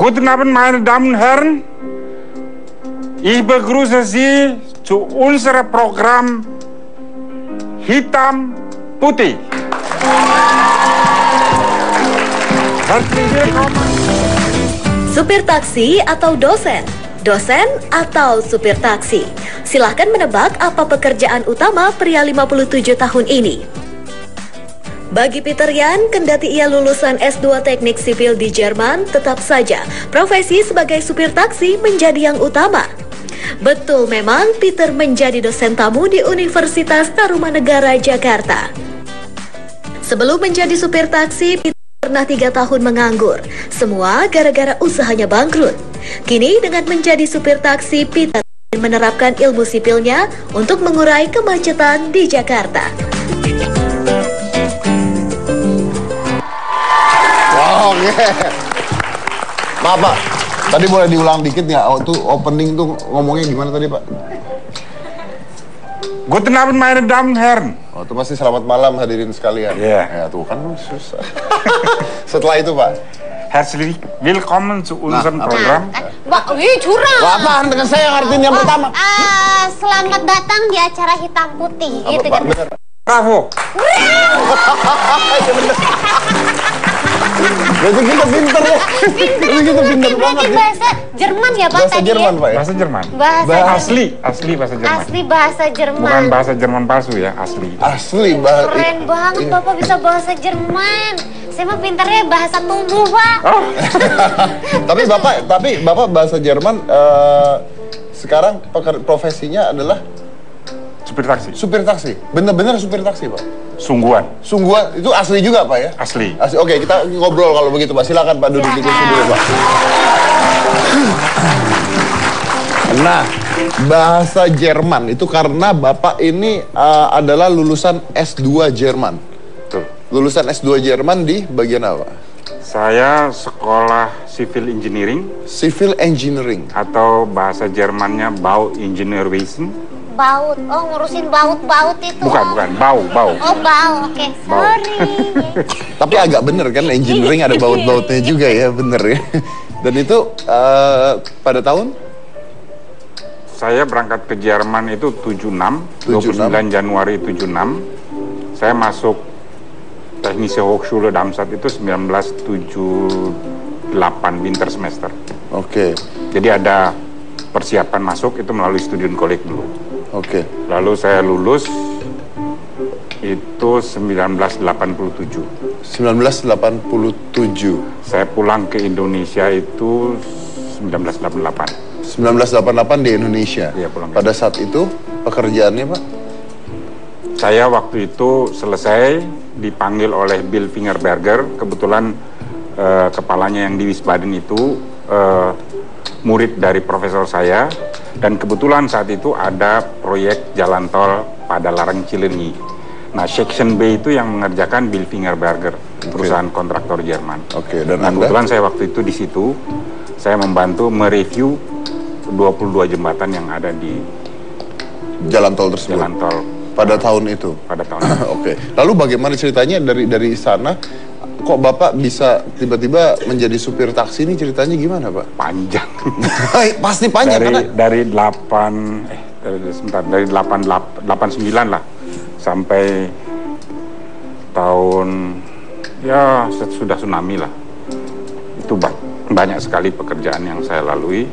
Guten Abend, meine Damen und Herren. Ich begrüße Sie zu unserem Programm Hitam Putih. Herzlich willkommen. Supir taksi atau dosen? Dosen atau supir taksi? Silahkan menebak apa pekerjaan utama pria 57 tahun ini. Bagi Peter Yan, kendati ia lulusan S2 Teknik Sipil di Jerman, tetap saja profesi sebagai supir taksi menjadi yang utama. Betul memang Peter menjadi dosen tamu di Universitas Tarumanegara, Jakarta. Sebelum menjadi supir taksi, Peter pernah 3 tahun menganggur. Semua gara-gara usahanya bangkrut. Kini dengan menjadi supir taksi, Peter menerapkan ilmu sipilnya untuk mengurai kemacetan di Jakarta. Oke. Maaf Pak, tadi boleh diulang dikit nggak? Tuh opening tuh ngomongnya gimana tadi Pak? Guten Abend, meine Damen und Herren. Oh, itu pasti selamat malam hadirin sekalian. Iya. Ya tuh kan susah. Setelah itu Pak. Herzlich willkommen zu unserem Program. Mbak, wih curang. Apaan dengan saya yang artinya yang pertama? Selamat datang di acara Hitam Putih. Apa, Gitu Pak? kan? Bener. Bravo. Iya bener. Berarti kita pinter ya. Berarti kita pinter banget ya. Bahasa Jerman ya Pak Bahasa tadi Jerman ya? Pak ya? Bahasa Jerman. Bahasa Asli bahasa Jerman. Asli bahasa Jerman. Bukan bahasa Jerman palsu ya, asli. Asli bahasa. Keren banget Bapak bisa bahasa Jerman. Saya mah pinternya bahasa tubuh Pak. Oh. tapi Bapak bahasa Jerman sekarang profesinya adalah Supir taksi. supir taksi. Bener-bener supir taksi Pak. Sungguhan. Sungguhan itu asli juga Pak ya? Asli. Oke, kita ngobrol kalau begitu Pak. Silakan Pak duduk di kursi dulu Pak. Nah, bahasa Jerman itu karena Bapak ini adalah lulusan S2 Jerman. Betul. Lulusan S2 Jerman di bagian apa? Saya sekolah civil engineering Civil Engineering. atau bahasa Jermannya Bauingenieurwesen. Baut. Oh, ngurusin baut-baut itu. Bukan, bau. Oh, baut. Oke, sorry. Tapi agak bener kan, engineering ada baut-bautnya juga ya, bener ya. Dan itu pada tahun? Saya berangkat ke Jerman itu 76, 29 Januari 76. Saya masuk Technische Hochschule Darmstadt itu 1978 winter semester. Oke. Jadi ada persiapan masuk itu melalui student college dulu. Oke. Lalu saya lulus itu 1987. 1987. Saya pulang ke Indonesia itu 1988. 1988 di Indonesia. Iya, pulang. Pada saat itu pekerjaannya Pak? Saya waktu itu selesai dipanggil oleh Bill Fingerberger. Kebetulan kepalanya yang di Wiesbaden itu murid dari profesor saya. Dan kebetulan saat itu ada proyek jalan tol Padalarang Cileunyi. Nah, Section B itu yang mengerjakan Bill Fingerberger, perusahaan kontraktor Jerman. Oke, dan nah, Anda? kebetulan saya waktu itu di situ, saya membantu mereview 22 jembatan yang ada di Jalan tol tersebut? jalan tol Pada tahun itu? pada tahun itu. Oke. Lalu bagaimana ceritanya dari sana, kok Bapak bisa tiba-tiba menjadi supir taksi ini, ceritanya gimana Pak? Panjang. Pasti panjang dari karena... dari 89 lah sampai tahun ya sudah tsunami lah. Itu banyak sekali pekerjaan yang saya lalui,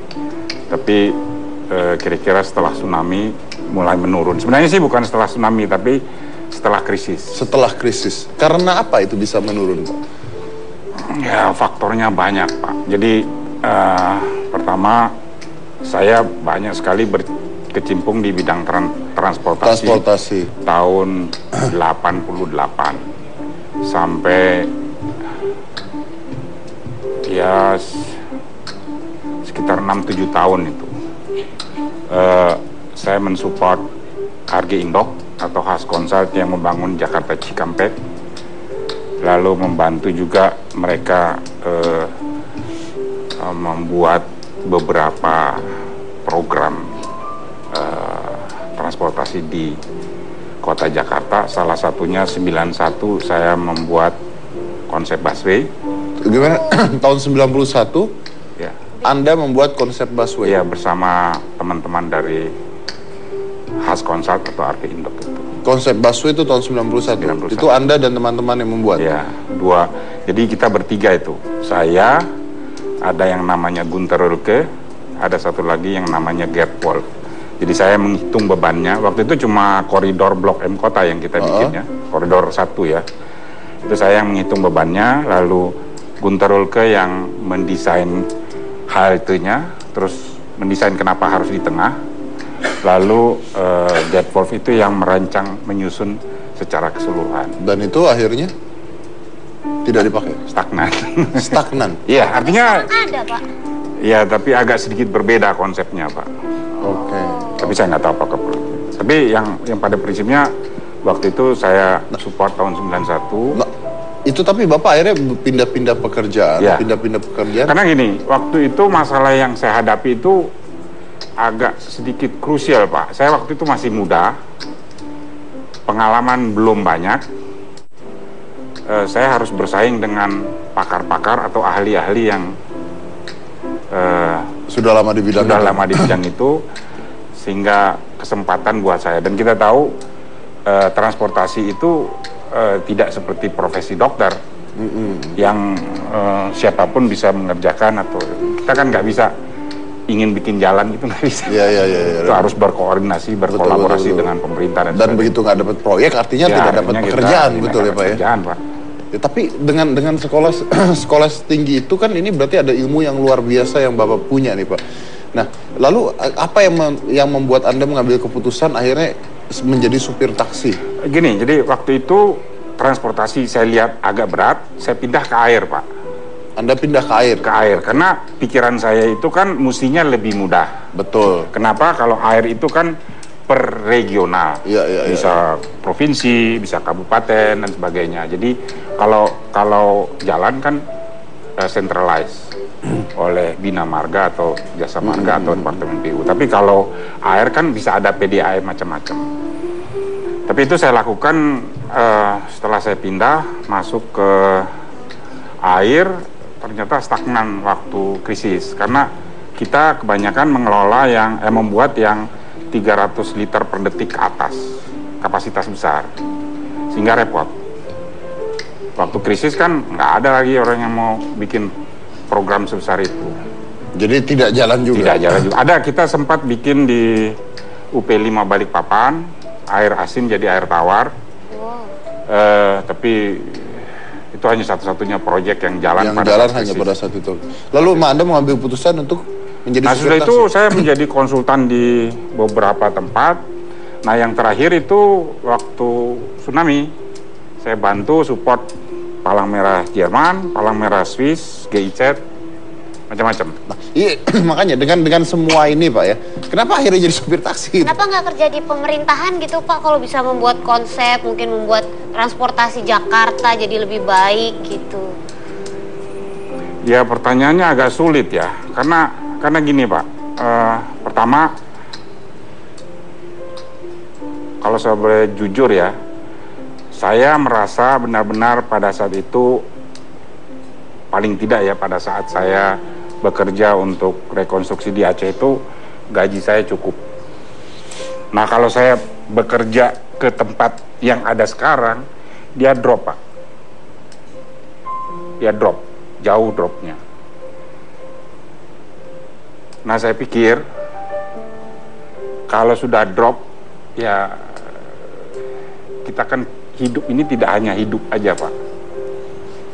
tapi kira-kira setelah tsunami mulai menurun. Sebenarnya sih bukan setelah tsunami, tapi setelah krisis. Setelah krisis. Karena apa itu bisa menurun Pak? Ya, faktornya banyak Pak. Jadi pertama, saya banyak sekali berkecimpung di bidang transportasi. Tahun 88 sampai ya sekitar 6-7 tahun itu. Saya mensupport HG Indok atau Has Consult yang membangun Jakarta Cikampek, lalu membantu juga mereka membuat beberapa program transportasi di kota Jakarta. Salah satunya 91 saya membuat konsep busway. Gimana? Tahun 91? Ya, Anda membuat konsep busway? Ya, bersama teman-teman dari Has Consult atau Arkiindok itu. Konsep busway itu tahun 91. Itu Anda dan teman-teman yang membuat? Ya, jadi kita bertiga itu. Saya, ada yang namanya Gunter Rulke, ada satu lagi yang namanya Gerd Wolf. Jadi saya menghitung bebannya. Waktu itu cuma koridor Blok M Kota yang kita bikin ya, koridor 1 ya. Itu saya yang menghitung bebannya, lalu Gunter Rulke yang mendesain haltenya, terus mendesain kenapa harus di tengah, lalu Gerd Wolf itu yang merancang, menyusun secara keseluruhan. Dan itu akhirnya tidak dipakai? Stagnan. Stagnan? Iya, artinya... Ada, Pak. Iya, tapi agak sedikit berbeda konsepnya, Pak. Oke. Tapi saya nggak tahu apakah. Tapi yang pada prinsipnya, waktu itu saya support tahun 91. Nah, itu tapi Bapak akhirnya pindah-pindah pekerjaan, Ya. pindah-pindah pekerjaan. Karena gini, waktu itu masalah yang saya hadapi itu agak sedikit krusial, Pak. Saya waktu itu masih muda, pengalaman belum banyak. Saya harus bersaing dengan pakar-pakar atau ahli-ahli yang sudah lama di bidang itu, sehingga kesempatan buat saya. Dan kita tahu transportasi itu tidak seperti profesi dokter yang siapapun bisa mengerjakan, atau kita kan nggak bisa ingin bikin jalan itu nggak bisa. Iya. Itu harus berkoordinasi, berkolaborasi dengan pemerintah dan begitu nggak dapat proyek artinya tidak dapat pekerjaan, betul ya Pak ya? Pekerjaan, Pak. Ya, tapi dengan sekolah sekolah tinggi itu kan ini berarti ada ilmu yang luar biasa yang Bapak punya nih Pak. Nah, lalu apa yang membuat Anda mengambil keputusan akhirnya menjadi supir taksi? Gini, jadi waktu itu transportasi saya lihat agak berat, saya pindah ke air, Pak. Anda pindah ke air? Ke air, karena pikiran saya itu kan mestinya lebih mudah. Betul. Kenapa? Kalau air itu kan per regional, bisa provinsi, bisa kabupaten dan sebagainya. Jadi kalau jalan kan centralized oleh Bina Marga atau Jasa Marga atau Departemen PU. Tapi kalau air kan bisa ada PDAM macam-macam. Tapi itu saya lakukan setelah saya pindah masuk ke air, ternyata stagnan waktu krisis karena kita kebanyakan mengelola membuat yang 300 liter per detik ke atas, kapasitas besar, sehingga repot. Waktu krisis kan nggak ada lagi orang yang mau bikin program sebesar itu. Jadi tidak jalan juga? Tidak jalan juga. Ada, kita sempat bikin di UP5 Balikpapan, air asin jadi air tawar. Tapi itu hanya satu-satunya proyek yang jalan hanya pada saat itu. Lalu Anda mengambil keputusan untuk menjadi setelah itu saya menjadi konsultan di beberapa tempat. Nah, yang terakhir itu waktu tsunami, saya bantu support Palang Merah Jerman, Palang Merah Swiss, GIZ, macam-macam. Nah, iya, makanya dengan semua ini Pak ya, kenapa akhirnya jadi supir taksi? Kenapa nggak kerja di pemerintahan gitu Pak, kalau bisa membuat konsep, mungkin membuat transportasi Jakarta jadi lebih baik gitu? Ya, pertanyaannya agak sulit ya, karena gini Pak, pertama, kalau saya boleh jujur ya, saya merasa benar-benar pada saat itu, paling tidak ya pada saat saya bekerja untuk rekonstruksi di Aceh itu, gaji saya cukup. Nah, kalau saya bekerja ke tempat yang ada sekarang, dia drop Pak. Dia drop, jauh dropnya. Nah, saya pikir kalau sudah drop, ya kita kan hidup ini tidak hanya hidup aja Pak.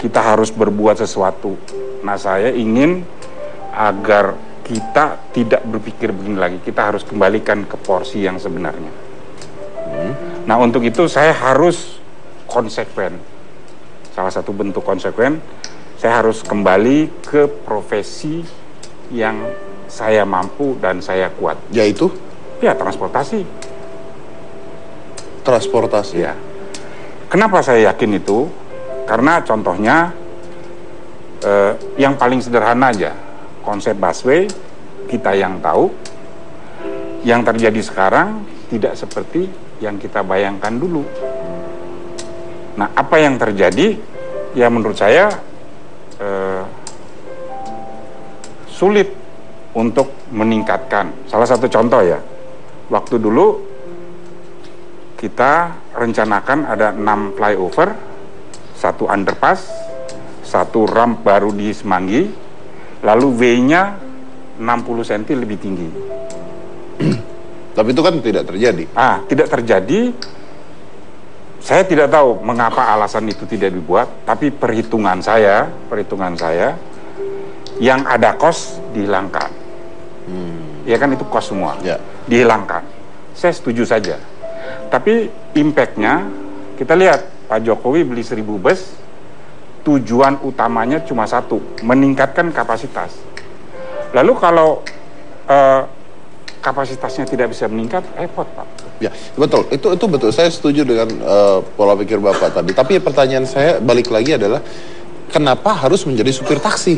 Kita harus berbuat sesuatu. Nah, saya ingin agar kita tidak berpikir begini lagi. Kita harus kembalikan ke porsi yang sebenarnya. Nah, untuk itu saya harus konsekuen. Salah satu bentuk konsekuen, saya harus kembali ke profesi yang saya mampu dan saya kuat. Yaitu? Ya, transportasi. Transportasi? Ya. Kenapa saya yakin itu? Karena contohnya yang paling sederhana aja, konsep busway kita yang tahu, yang terjadi sekarang tidak seperti yang kita bayangkan dulu. Nah, apa yang terjadi? Ya menurut saya sulit untuk meningkatkan. Salah satu contoh ya, waktu dulu kita rencanakan ada 6 flyover, 1 underpass, 1 ramp baru di Semanggi, lalu W-nya 60 cm lebih tinggi. Tapi itu kan tidak terjadi. Tidak terjadi. Saya tidak tahu mengapa alasan itu tidak dibuat, tapi perhitungan saya, yang ada kos dihilangkan. Ya kan itu kos semua, dihilangkan. Saya setuju saja. Tapi impact-nya, kita lihat Pak Jokowi beli 1000 bus, tujuan utamanya cuma satu, meningkatkan kapasitas. Lalu kalau kapasitasnya tidak bisa meningkat, repot Pak. Ya, betul. Itu betul. Saya setuju dengan pola pikir Bapak tadi. Tapi pertanyaan saya balik lagi adalah, kenapa harus menjadi supir taksi?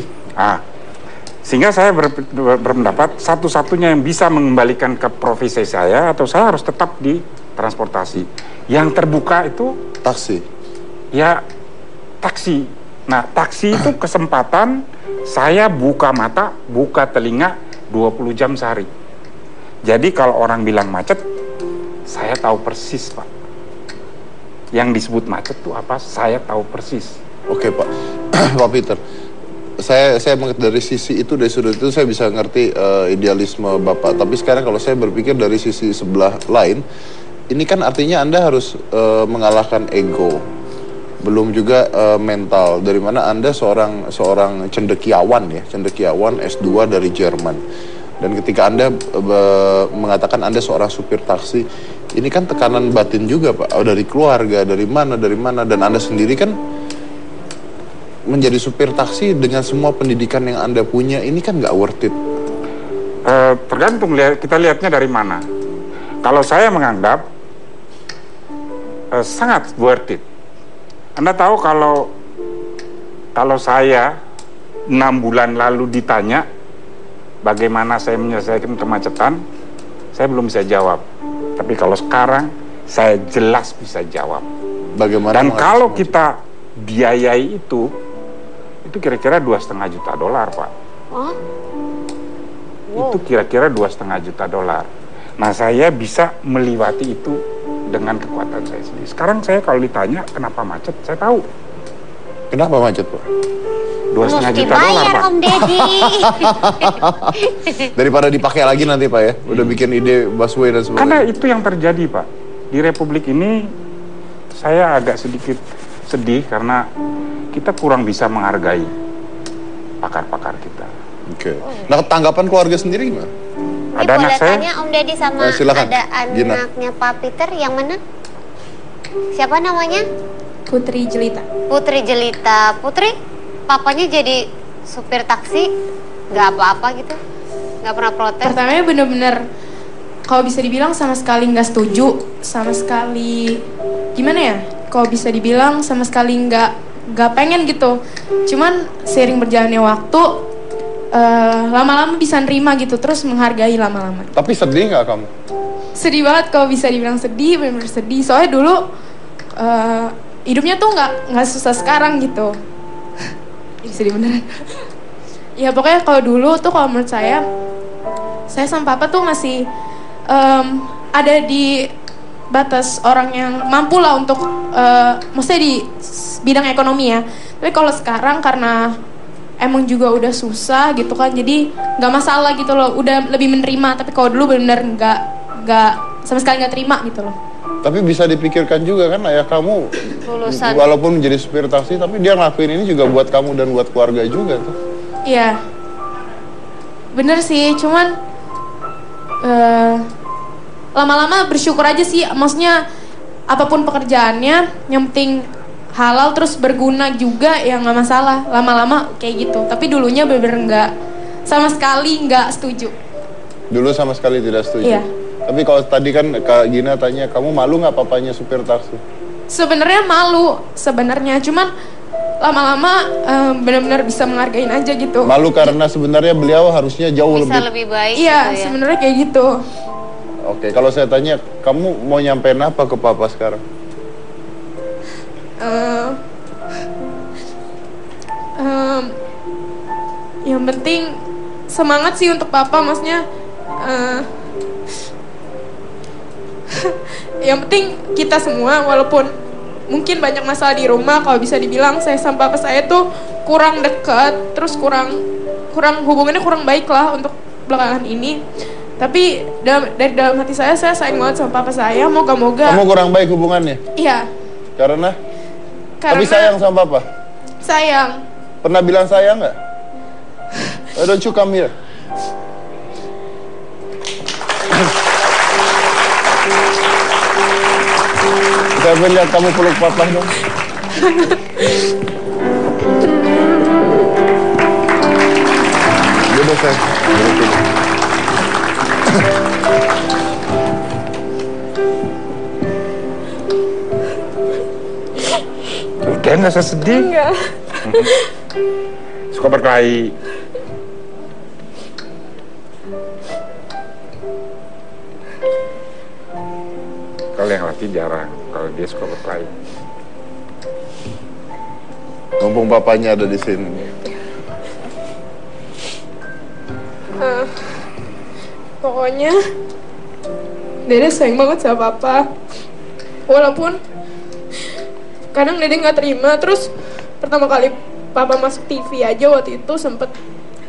Sehingga saya berpendapat satu-satunya yang bisa mengembalikan ke profesi saya, atau saya harus tetap di transportasi. Yang terbuka itu taksi. Ya, taksi. Nah, taksi itu kesempatan saya buka mata, buka telinga 20 jam sehari. Jadi kalau orang bilang macet, saya tahu persis Pak. Yang disebut macet itu apa? Saya tahu persis. Oke Pak, Pak Peter. Saya dari sisi itu, dari sudut itu saya bisa ngerti idealisme Bapak. Tapi sekarang kalau saya berpikir dari sisi sebelah lain, ini kan artinya Anda harus mengalahkan ego. Belum juga mental. Dari mana Anda seorang cendekiawan S2 dari Jerman. Dan ketika Anda mengatakan Anda seorang supir taksi, ini kan tekanan batin juga Pak. Dari keluarga, dari mana. Dan Anda sendiri kan menjadi supir taksi dengan semua pendidikan yang Anda punya, ini kan nggak worth it. Tergantung, kita lihatnya dari mana. Kalau saya menganggap sangat worth it. Anda tahu kalau saya 6 bulan lalu ditanya bagaimana saya menyelesaikan kemacetan, saya belum bisa jawab. Tapi kalau sekarang, saya jelas bisa jawab. Bagaimana? Dan kalau kita biayai itu kira-kira $2,5 juta, Pak. Oh? Itu kira-kira $2,5 juta. Nah, saya bisa melewati itu dengan kekuatan saya sendiri. Sekarang saya kalau ditanya kenapa macet, saya tahu. Kenapa macet, Pak? $2,5 juta, Pak. Om Deddy. Daripada dipakai lagi nanti Pak ya, udah bikin ide busway dan sebagainya. Karena itu yang terjadi Pak. Di Republik ini saya agak sedikit sedih karena kita kurang bisa menghargai pakar-pakar kita. Oke. Nah, tanggapan keluarga sendiri gimana? Ini Ada anak boleh saya. tanya Om Deddy sama silakan. ada Gina. anaknya Pak Peter yang mana? Siapa namanya? Putri Jelita. Putri Jelita. Putri, papanya jadi supir taksi, nggak apa-apa gitu? Nggak pernah protes? Pertamanya bener-bener, kalau bisa dibilang sama sekali nggak setuju, sama sekali gimana ya? Kalau bisa dibilang sama sekali nggak pengen gitu. Cuman seiring berjalannya waktu, lama-lama bisa nerima gitu, terus menghargai lama-lama. Tapi sedih nggak kamu? Sedih banget kalau bisa dibilang sedih, bener-bener sedih. Soalnya dulu hidupnya tuh nggak susah sekarang gitu. Ini sedih beneran. Ya pokoknya kalau dulu tuh kalau menurut saya sama papa tuh masih ada di batas orang yang mampu lah untuk maksudnya di bidang ekonomi ya. Tapi kalau sekarang karena emang juga udah susah gitu kan, jadi nggak masalah gitu loh, udah lebih menerima. Tapi kalau dulu bener nggak sama sekali nggak terima gitu loh. Tapi bisa dipikirkan juga kan, ayah kamu Lulusan. walaupun menjadi supir taksi, tapi dia ngelakuin ini juga buat kamu dan buat keluarga juga tuh. Iya, bener sih, cuman lama-lama bersyukur aja sih. Maksudnya apapun pekerjaannya, yang penting halal terus berguna juga, ya nggak masalah. Lama-lama kayak gitu. Tapi dulunya bener-bener nggak, sama sekali nggak setuju. Dulu sama sekali tidak setuju. Iya. Tapi kalau tadi kan Kak Gina tanya, kamu malu nggak papanya supir taksi? Sebenarnya malu, sebenarnya, cuman lama-lama benar-benar bisa menghargain aja gitu. Malu karena sebenarnya beliau harusnya jauh Bisa lebih. lebih baik Iya, gitu ya? sebenarnya kayak gitu. Oke, kalau saya tanya, kamu mau nyampein apa ke papa sekarang? Yang penting semangat sih untuk papa, maksudnya yang penting kita semua, walaupun mungkin banyak masalah di rumah, kalau bisa dibilang saya sama papa saya tuh kurang dekat, terus kurang hubungannya kurang baik lah untuk belakangan ini. Tapi dari dalam hati saya sayang banget sama papa saya. Moga-moga. Kamu kurang baik hubungannya? Iya. Karena tapi sayang sama papa? Sayang. Pernah bilang sayang nggak? Why don't you come here? Saya pengen lihat kamu peluk papa dong. Udah saya. Udah nggak usah sedih. Enggak. Suka berkelahi. Kalau yang laki jarang, kalau dia suka berkelahi. Mumpung papanya ada di sini. Pokoknya Dede sayang banget sama papa. Walaupun kadang Dede nggak terima. Terus pertama kali papa masuk TV aja waktu itu sempet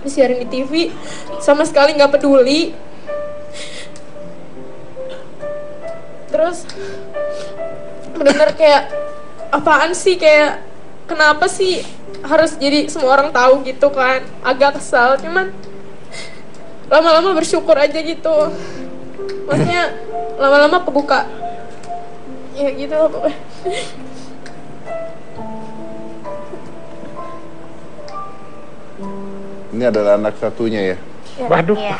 disiarin di TV, sama sekali nggak peduli. Terus benar-benar kayak apaan sih, kayak kenapa sih harus jadi semua orang tahu gitu kan. Agak kesal, cuman lama-lama bersyukur aja gitu. Maksudnya lama-lama kebuka. Ya gitu lah pokoknya. Ini adalah anak satunya ya? Waduh. Iya.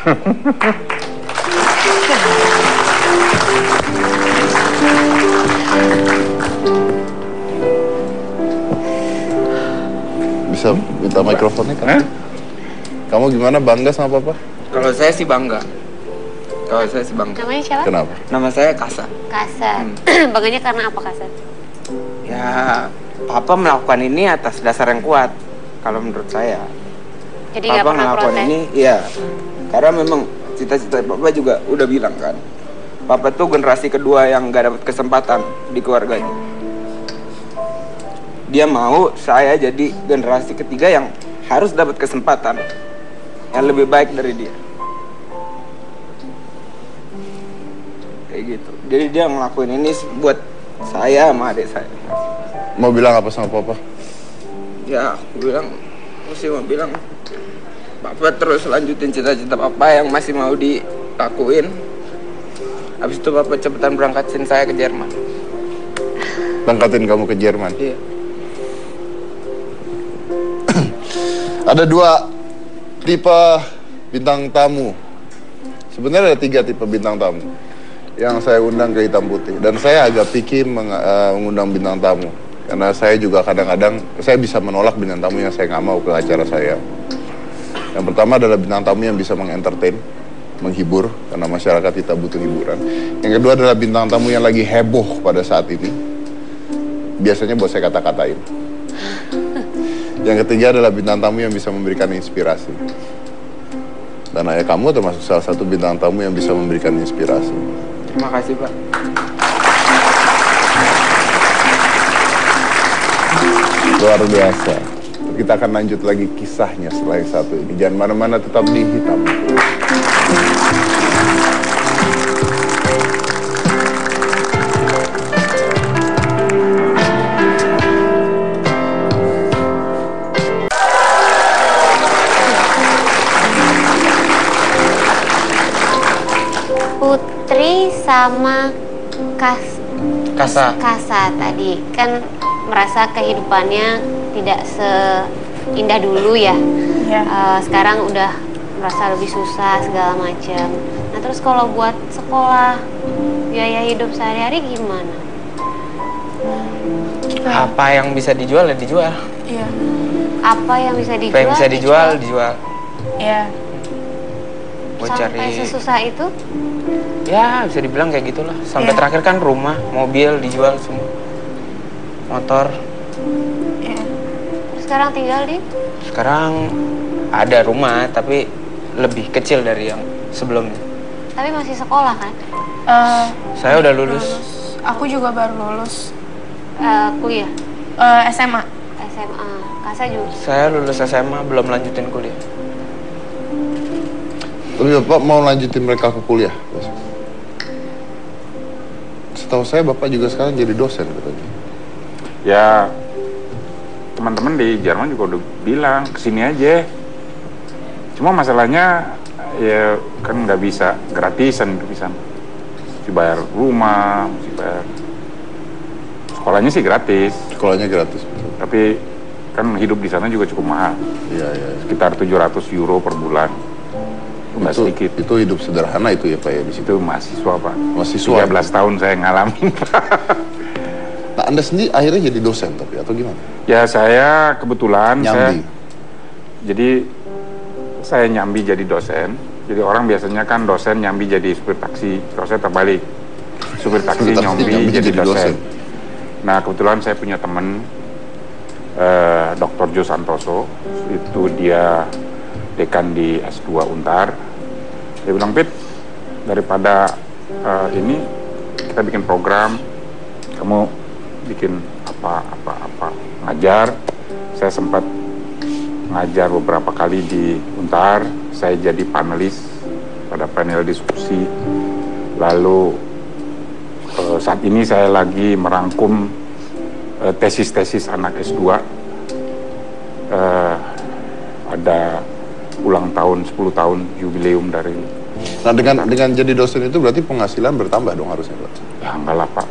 Bisa minta mikrofonnya kan? Kamu gimana, bangga sama papa? Kalau saya sih bangga. Namanya siapa? Kenapa? Nama saya Kasa. Kasa. Bangganya karena apa Kasa? Ya, papa melakukan ini atas dasar yang kuat. Kalau menurut saya. Jadi nggak Papa pernah melakukan protes? ini, iya. Karena memang cita-cita papa juga udah bilang kan. Papa tuh generasi kedua yang gak dapat kesempatan di keluarganya. Dia mau saya jadi generasi ketiga yang harus dapat kesempatan yang lebih baik dari dia. Kayak gitu. Jadi dia ngelakuin ini buat saya sama adik saya. Mau bilang apa sama papa? Ya, aku mau bilang papa terus lanjutin cita-cita papa yang masih mau dilakuin. Habis itu papa cepetan berangkatin saya ke Jerman. Berangkatin kamu ke Jerman? Iya. Ada 2 tipe bintang tamu. Sebenarnya ada 3 tipe bintang tamu yang saya undang ke Hitam Putih. Dan saya agak picky mengundang bintang tamu, karena saya juga kadang-kadang saya bisa menolak bintang tamu yang saya nggak mau ke acara saya. Yang pertama adalah bintang tamu yang bisa mengentertain, menghibur, karena masyarakat kita butuh hiburan. Yang kedua adalah bintang tamu yang lagi heboh pada saat ini, biasanya buat saya kata-katain. Yang ketiga adalah bintang tamu yang bisa memberikan inspirasi. Dan ayah kamu termasuk salah satu bintang tamu yang bisa memberikan inspirasi. Terima kasih, Pak. Luar biasa. Kita akan lanjut lagi kisahnya setelah yang satu ini. Jangan mana-mana, tetap di Hitam. Putri sama Kasa. Kasa tadi kan merasa kehidupannya tidak seindah dulu ya. Sekarang udah merasa lebih susah segala macam. Nah terus kalau buat sekolah, biaya hidup sehari-hari gimana? Apa yang bisa dijual ya dijual. Iya. Apa yang bisa dijual? Apa yang bisa dijual. Iya. Mau Sampai cari, sesusah itu? ya bisa dibilang kayak gitulah. Sampai Iya. terakhir kan rumah, mobil dijual semua. Motor. Iya. Sekarang tinggal di? Sekarang ada rumah tapi lebih kecil dari yang sebelumnya. Tapi masih sekolah kan? Saya udah lulus. Aku juga baru lulus. Kuliah? SMA. SMA. Kasa juga? Saya lulus SMA, belum lanjutin kuliah. Tapi Bapak mau lanjutin mereka ke kuliah? Setahu saya Bapak juga sekarang jadi dosen katanya. Ya, teman-teman di Jerman juga udah bilang kesini aja. Cuma masalahnya ya kan nggak bisa gratisan hidup di sana. Mesti bayar rumah, mesti bayar. Sekolahnya sih gratis. Sekolahnya gratis. Tapi kan hidup di sana juga cukup mahal. Iya, iya. Sekitar 700 euro per bulan. Itu nggak sedikit. Itu hidup sederhana itu ya Pak ya di situ. Itu mahasiswa Pak. Mahasiswa. 13 tahun saya ngalamin Pak. Nah Anda sendiri akhirnya jadi dosen tapi atau gimana? Ya saya kebetulan Nyambi. Saya nyambi jadi dosen. Jadi orang biasanya kan dosen nyambi jadi supir taksi. Kalau saya terbalik. Supir taksi nyambi jadi dosen. Nah kebetulan saya punya teman Dr. Jo Santoso. Itu dia dekan di S2 Untar. Dia bilang, Pit, daripada ini kita bikin program, kamu bikin apa ngajar. Saya sempat ngajar beberapa kali di Untar. Saya jadi panelis pada panel diskusi. Lalu saat ini saya lagi merangkum tesis-tesis anak S2. Ada ulang tahun 10 tahun jubileum dari. Nah dengan jadi dosen itu berarti penghasilan bertambah dong harusnya Pak? Ya enggak lah Pak.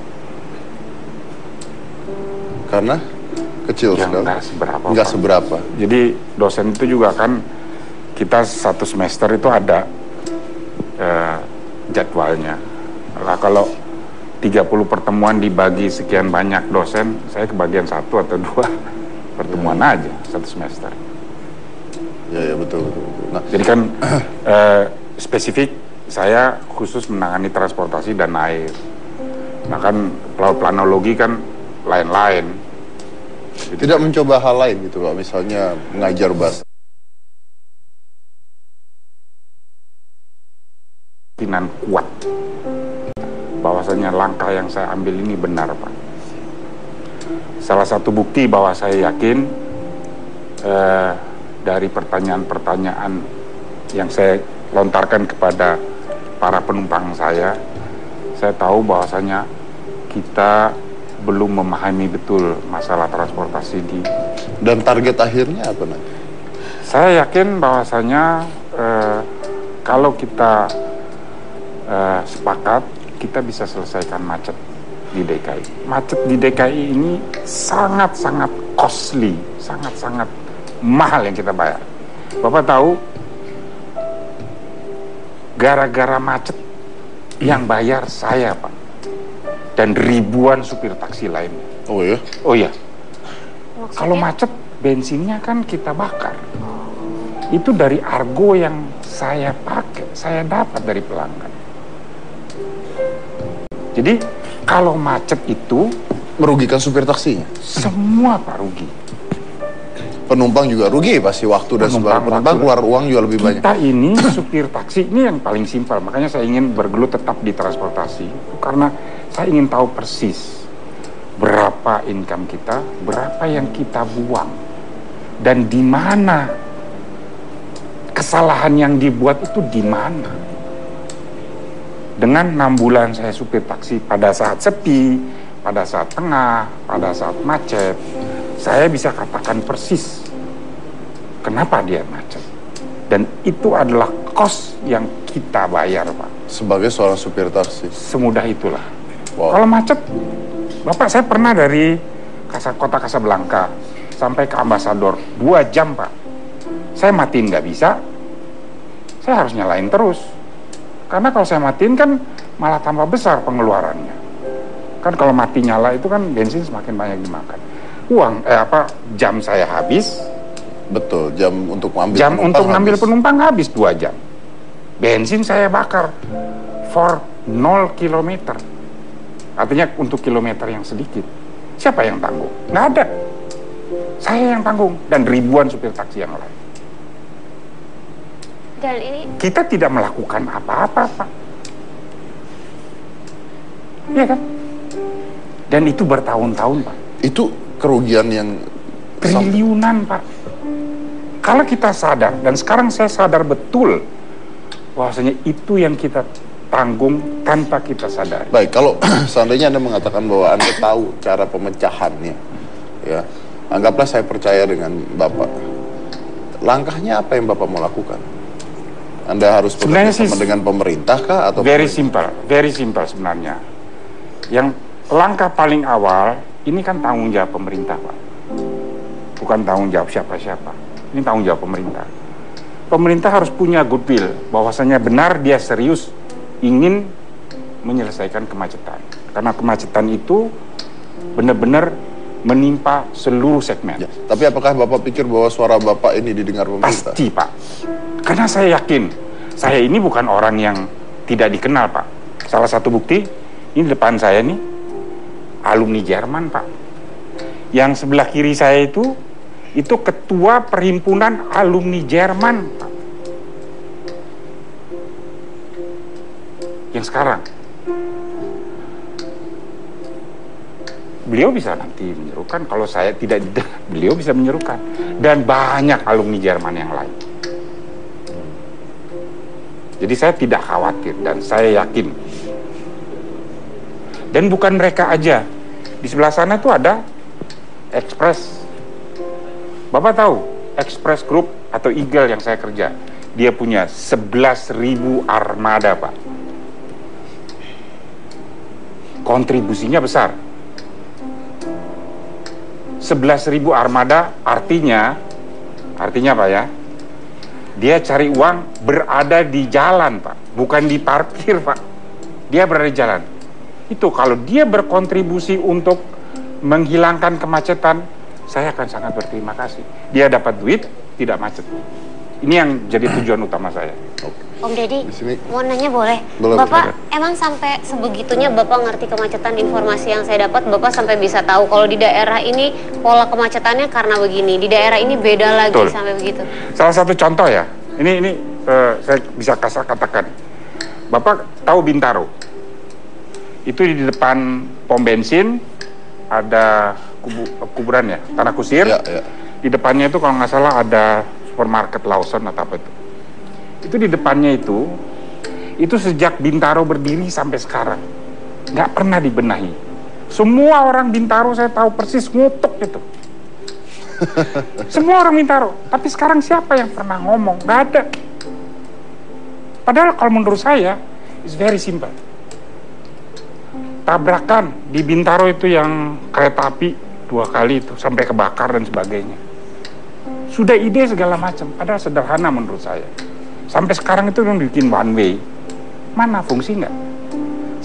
Karena kecil Ya sekali. enggak Enggak seberapa. Pak. seberapa. Jadi dosen itu juga kan kita satu semester itu ada jadwalnya. Nah, kalau 30 pertemuan dibagi sekian banyak dosen, saya kebagian 1 atau 2 pertemuan aja satu semester. Ya betul. Nah, Jadi kan spesifik saya khusus menangani transportasi dan air. Nah kan kalau planologi kan lain-lain. tidak mencoba hal lain gitu Pak, misalnya mengajar bahasa. Keyakinan kuat bahwasanya langkah yang saya ambil ini benar Pak. Salah satu bukti bahwa saya yakin dari pertanyaan-pertanyaan yang saya lontarkan kepada para penumpang saya tahu bahwasanya kita belum memahami betul masalah transportasi di. Dan target akhirnya apa nanti? Saya yakin bahwasanya kalau kita sepakat, kita bisa selesaikan macet di DKI. Macet di DKI ini sangat-sangat costly, sangat-sangat mahal yang kita bayar. Bapak tahu, gara-gara macet yang bayar saya Pak, dan ribuan supir taksi lainnya. Oh ya? Oh iya, Maksudnya? kalau macet bensinnya kan kita bakar. Itu dari argo yang saya pakai, saya dapat dari pelanggan. Jadi kalau macet itu Merugikan supir taksinya? semua Pak rugi. Penumpang juga rugi pasti, waktu dan sebagainya. Penumpang waktu. keluar uang juga lebih banyak. Kita ini supir taksi ini yang paling simpel. Makanya saya ingin bergelut tetap di transportasi. Karena saya ingin tahu persis berapa income kita, berapa yang kita buang, dan di mana kesalahan yang dibuat itu di mana. Dengan 6 bulan saya supir taksi, pada saat sepi, pada saat tengah, pada saat macet, saya bisa katakan persis kenapa dia macet. Dan itu adalah kos yang kita bayar, Pak. Sebagai seorang supir taksi. Semudah itulah. Wow. Kalau macet, Bapak, saya pernah dari kota Casablanca sampai ke Ambasador 2 jam, Pak. Saya matiin nggak bisa, saya harus nyalain terus. Karena kalau saya matiin kan malah tambah besar pengeluarannya. Kan kalau mati nyala itu kan bensin semakin banyak dimakan. Jam saya habis. Betul, jam untuk mengambil Jam penumpang untuk ngambil habis. penumpang habis 2 jam. Bensin saya bakar for 0 kilometer. Artinya untuk kilometer yang sedikit. Siapa yang tanggung? Nggak ada. Saya yang tanggung dan ribuan supir taksi yang lain. Dan ini kita tidak melakukan apa-apa, Pak. Iya kan? Dan itu bertahun-tahun, Pak. Itu kerugian yang Triliunan, Pak. Kalau kita sadar, dan sekarang saya sadar betul bahwasanya itu yang kita tanggung tanpa kita sadari. Baik, kalau seandainya Anda mengatakan bahwa Anda tahu cara pemecahannya, ya, anggaplah saya percaya dengan Bapak. Langkahnya apa yang Bapak mau lakukan? Anda harus bekerja sama dengan pemerintah kah atau very simple sebenarnya. Yang langkah paling awal ini kan tanggung jawab pemerintah, Pak. Bukan tanggung jawab siapa-siapa. Ini tanggung jawab pemerintah. Pemerintah harus punya goodwill bahwasanya benar dia serius ingin menyelesaikan kemacetan. Karena kemacetan itu benar-benar menimpa seluruh segmen. Ya, tapi apakah Bapak pikir bahwa suara Bapak ini didengar pemerintah? Pasti, Pak. Karena saya yakin, saya ini bukan orang yang tidak dikenal, Pak. Salah satu bukti, ini depan saya nih, alumni Jerman, Pak. Yang sebelah kiri saya itu ketua perhimpunan alumni Jerman, Pak. Yang sekarang. Beliau bisa nanti menyerukan, kalau saya tidak, beliau bisa menyerukan. Dan banyak alumni Jerman yang lain. Jadi saya tidak khawatir dan saya yakin. Dan bukan mereka aja. Di sebelah sana itu ada Express. Bapak tahu, Express Group atau Eagle yang saya kerja, dia punya 11.000 armada, Pak. Kontribusinya besar. 11.000 armada artinya Pak ya, dia cari uang berada di jalan, Pak, bukan di parkir, Pak. Dia berada di jalan. Itu kalau dia berkontribusi untuk menghilangkan kemacetan, saya akan sangat berterima kasih. Dia dapat duit, tidak macet. Ini yang jadi tujuan utama saya. Om Deddy, mau nanya boleh? Bapak emang sampai sebegitunya Bapak ngerti kemacetan, informasi yang saya dapat, Bapak sampai bisa tahu kalau di daerah ini pola kemacetannya karena begini, di daerah ini beda lagi. Betul. Sampai begitu. Salah satu contoh ya, ini saya bisa katakan. Bapak tahu Bintaro? Itu di depan pom bensin ada kuburan ya, tanah kusir. Ya, ya. Di depannya itu kalau nggak salah ada supermarket Lawson atau apa itu. Itu di depannya itu sejak Bintaro berdiri sampai sekarang nggak pernah dibenahi. Semua orang Bintaro saya tahu persis ngutuk itu. Semua orang Bintaro. Tapi sekarang siapa yang pernah ngomong? Nggak ada. Padahal kalau menurut saya it's very simple. Tabrakan di Bintaro itu yang kereta api 2 kali itu sampai kebakar dan sebagainya. Sudah ide segala macam. Padahal sederhana menurut saya. Sampai sekarang itu bikin one way, mana fungsi nggak?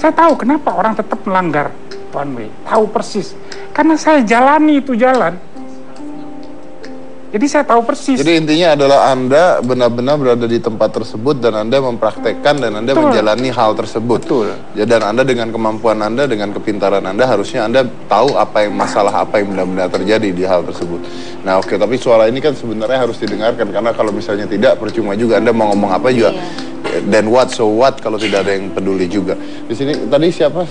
Saya tahu kenapa orang tetap melanggar one way, tahu persis. Karena saya jalani itu jalan. Jadi saya tahu persis. Jadi intinya adalah Anda benar-benar berada di tempat tersebut dan Anda mempraktekkan dan Anda menjalani hal tersebut. Betul. Ya, dan Anda dengan kemampuan Anda, dengan kepintaran Anda, harusnya Anda tahu masalah apa yang benar-benar terjadi di hal tersebut. Nah, oke, tapi suara ini kan sebenarnya harus didengarkan karena kalau misalnya tidak, percuma juga Anda mau ngomong apa juga. Dan what so what kalau tidak ada yang peduli juga. Di sini tadi siapa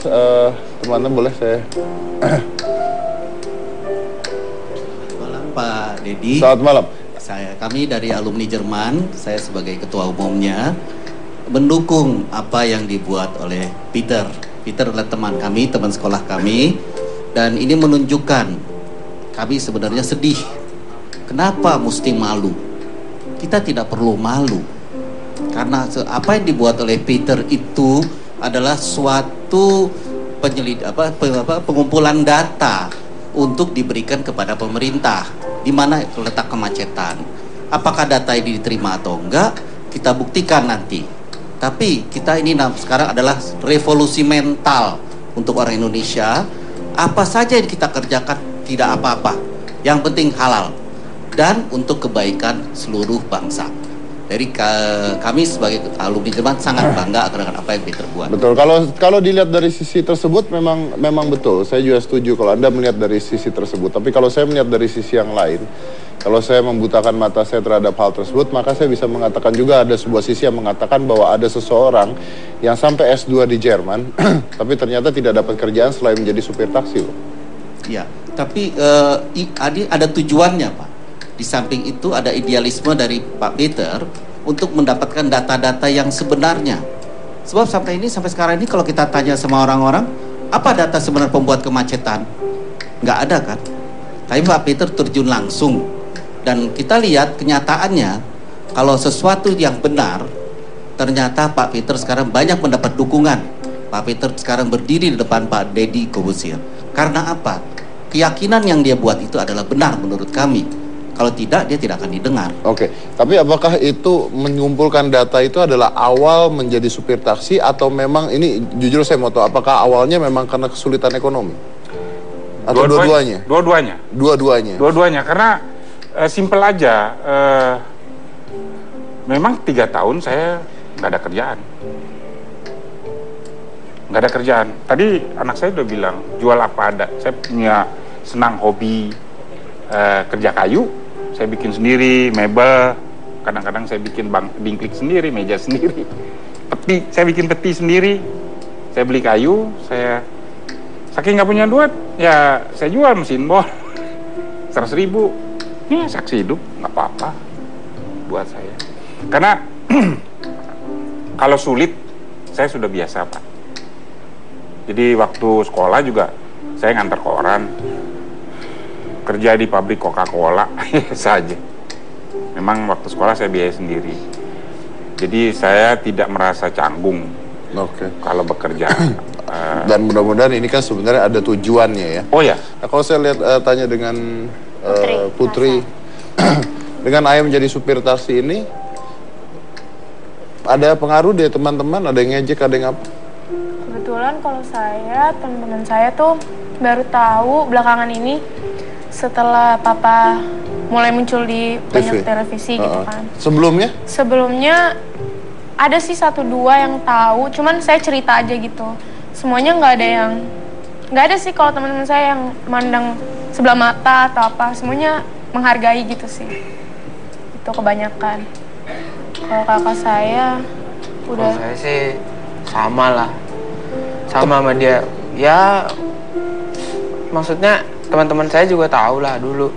teman-teman boleh saya Pak Deddy. Selamat malam. Kami dari alumni Jerman, saya sebagai ketua umumnya mendukung apa yang dibuat oleh Peter. Peter adalah teman kami, teman sekolah kami, dan ini menunjukkan kami sebenarnya sedih. Kenapa mesti malu? Kita tidak perlu malu, karena apa yang dibuat oleh Peter itu adalah suatu pengumpulan data untuk diberikan kepada pemerintah di mana letak kemacetan. Apakah data ini diterima atau enggak, kita buktikan nanti. Tapi kita ini sekarang adalah revolusi mental untuk orang Indonesia. Apa saja yang kita kerjakan tidak apa-apa, yang penting halal dan untuk kebaikan seluruh bangsa. Jadi kami sebagai alumni Jerman sangat bangga dengan apa yang Peter buat. Betul. Kalau dilihat dari sisi tersebut memang betul. Saya juga setuju kalau Anda melihat dari sisi tersebut. Tapi kalau saya melihat dari sisi yang lain, kalau saya membutakan mata saya terhadap hal tersebut, maka saya bisa mengatakan juga ada sebuah sisi yang mengatakan bahwa ada seseorang yang sampai S2 di Jerman, tapi ternyata tidak dapat kerjaan selain menjadi supir taksi, loh. Ya, tapi ada tujuannya, Pak. Di samping itu ada idealisme dari Pak Peter untuk mendapatkan data-data yang sebenarnya. Sebab sampai sekarang ini kalau kita tanya sama orang-orang, apa data sebenarnya pembuat kemacetan? Nggak ada kan? Tapi Pak Peter terjun langsung. Dan kita lihat kenyataannya, kalau sesuatu yang benar, ternyata Pak Peter sekarang banyak mendapat dukungan. Pak Peter sekarang berdiri di depan Pak Deddy Corbuzier. Karena apa? Keyakinan yang dia buat itu adalah benar menurut kami. Kalau tidak, dia tidak akan didengar. Oke, tapi apakah itu mengumpulkan data itu adalah awal menjadi supir taksi atau memang ini jujur saya mau tahu apakah awalnya memang karena kesulitan ekonomi? Atau dua-duanya? Dua-duanya. Dua-duanya. Dua-duanya karena simpel aja. Memang 3 tahun saya nggak ada kerjaan. Nggak ada kerjaan. Tadi anak saya udah bilang jual apa ada. Saya punya senang hobi kerja kayu. Saya bikin sendiri, mebel, kadang-kadang saya bikin bingklik sendiri, meja sendiri, peti, saya bikin peti sendiri, saya beli kayu, saya saking nggak punya duit, ya saya jual mesin bor, 100.000, ini saksi hidup, nggak apa-apa buat saya, karena kalau sulit, saya sudah biasa, Pak. Jadi waktu sekolah juga, saya ngantar koran, kerja di pabrik Coca-Cola saja. Memang waktu sekolah saya biaya sendiri. Jadi saya tidak merasa canggung kalau bekerja. Dan mudah-mudahan ini kan sebenarnya ada tujuannya ya. Oh ya. Nah, kalau saya lihat tanya dengan Putri dengan ayah menjadi supir taksi ini, ada pengaruh dari teman-teman, ada yang ngejek, ada yang apa? Kebetulan kalau saya, teman-teman saya tuh baru tahu belakangan ini setelah papa mulai muncul di banyak televisi gitu kan. Sebelumnya? Sebelumnya ada sih 1-2 yang tahu, cuman saya cerita aja gitu. Semuanya nggak ada sih kalau teman-teman saya yang mandang sebelah mata atau apa, semuanya menghargai gitu sih. Itu kebanyakan. Kalau kakak saya udah. Kalau saya sih sama lah, sama dia. Ya maksudnya teman-teman saya juga tahu lah dulu